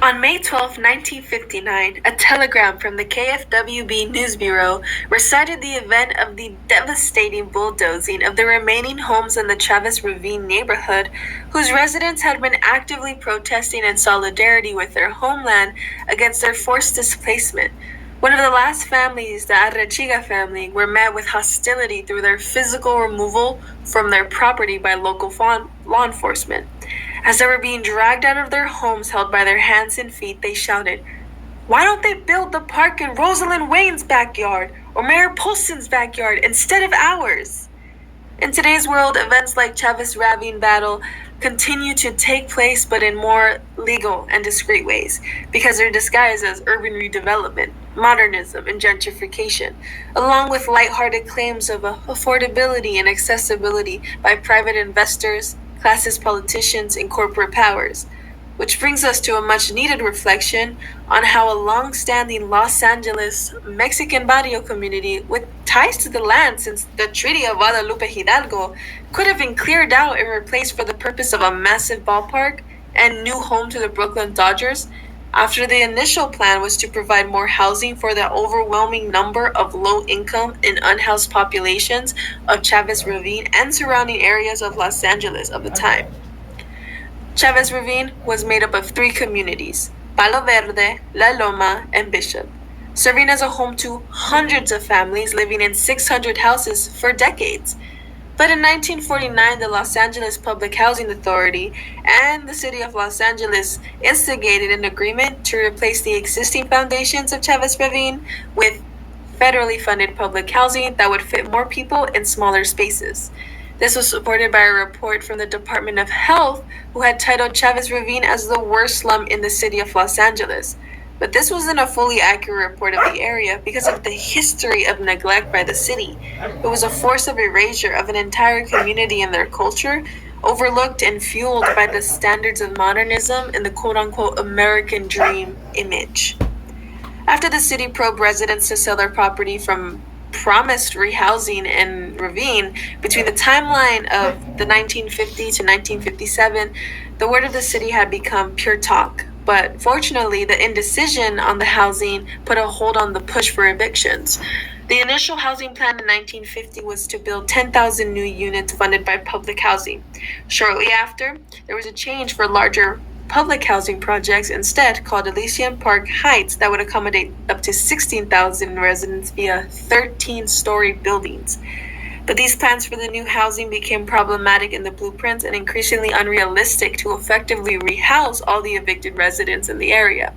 On May 12, 1959, a telegram from the KFWB News Bureau recited the event of the devastating bulldozing of the remaining homes in the Chavez Ravine neighborhood, whose residents had been actively protesting in solidarity with their homeland against their forced displacement. One of the last families, the Arrechiga family, were met with hostility through their physical removal from their property by local law enforcement. As they were being dragged out of their homes held by their hands and feet, they shouted, "Why don't they build the park in Rosalind Wayne's backyard or Mayor Polston's backyard instead of ours?" In today's world, events like Chavez Ravine battle continue to take place, but in more legal and discreet ways, because they're disguised as urban redevelopment, modernism, and gentrification, along with lighthearted claims of affordability and accessibility by private investors, classist politicians, and corporate powers. Which brings us to a much-needed reflection on how a long-standing Los Angeles Mexican barrio community with ties to the land since the Treaty of Guadalupe Hidalgo could have been cleared out and replaced for the purpose of a massive ballpark and new home to the Brooklyn Dodgers, after the initial plan was to provide more housing for the overwhelming number of low-income and unhoused populations of Chavez Ravine and surrounding areas of Los Angeles of the time. Chavez Ravine was made up of 3 communities, Palo Verde, La Loma, and Bishop, serving as a home to hundreds of families living in 600 houses for decades. But in 1949, the Los Angeles Public Housing Authority and the City of Los Angeles instigated an agreement to replace the existing foundations of Chavez Ravine with federally funded public housing that would fit more people in smaller spaces. This was supported by a report from the Department of Health, who had titled Chavez Ravine as the worst slum in the city of Los Angeles. But this wasn't a fully accurate report of the area because of the history of neglect by the city. It was a force of erasure of an entire community and their culture, overlooked and fueled by the standards of modernism and the quote-unquote American dream image. After the city probed residents to sell their property from promised rehousing in Ravine between the timeline of the 1950 to 1957, the word of the city had become pure talk. But fortunately, the indecision on the housing put a hold on the push for evictions. The initial housing plan in 1950 was to build 10,000 new units funded by public housing. Shortly after, there was a change for larger public housing projects instead called Elysian Park Heights that would accommodate up to 16,000 residents via 13-story buildings. But these plans for the new housing became problematic in the blueprints and increasingly unrealistic to effectively rehouse all the evicted residents in the area.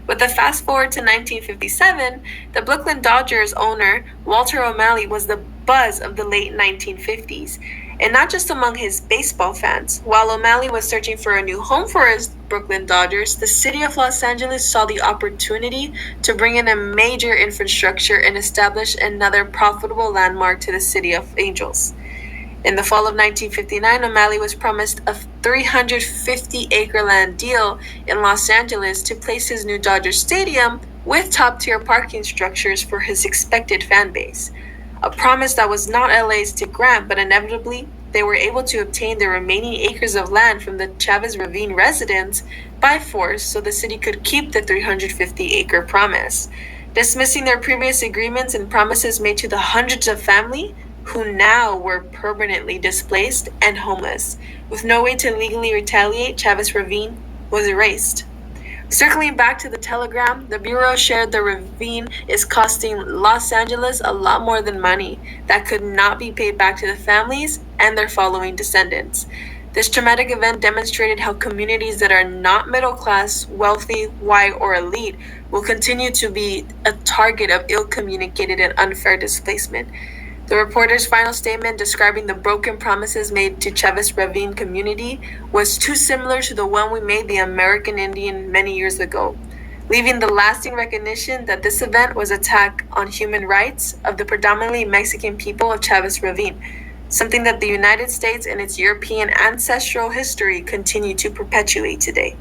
But the fast forward to 1957, the Brooklyn Dodgers owner, Walter O'Malley, was the buzz of the late 1950s. And not just among his baseball fans. While O'Malley was searching for a new home for his Brooklyn Dodgers, the city of Los Angeles saw the opportunity to bring in a major infrastructure and establish another profitable landmark to the City of Angels. In the fall of 1959, O'Malley was promised a 350-acre land deal in Los Angeles to place his new Dodgers stadium with top-tier parking structures for his expected fan base. A promise that was not LA's to grant, but inevitably, they were able to obtain the remaining acres of land from the Chavez Ravine residents by force so the city could keep the 350-acre promise, dismissing their previous agreements and promises made to the hundreds of families who now were permanently displaced and homeless. With no way to legally retaliate, Chavez Ravine was erased. Circling back to the telegram, the Bureau shared the ravine is costing Los Angeles a lot more than money that could not be paid back to the families and their following descendants. This traumatic event demonstrated how communities that are not middle class, wealthy, white, or elite will continue to be a target of ill-communicated and unfair displacement. The reporter's final statement describing the broken promises made to Chavez Ravine community was too similar to the one we made the American Indian many years ago, leaving the lasting recognition that this event was an attack on human rights of the predominantly Mexican people of Chavez Ravine, something that the United States and its European ancestral history continue to perpetuate today.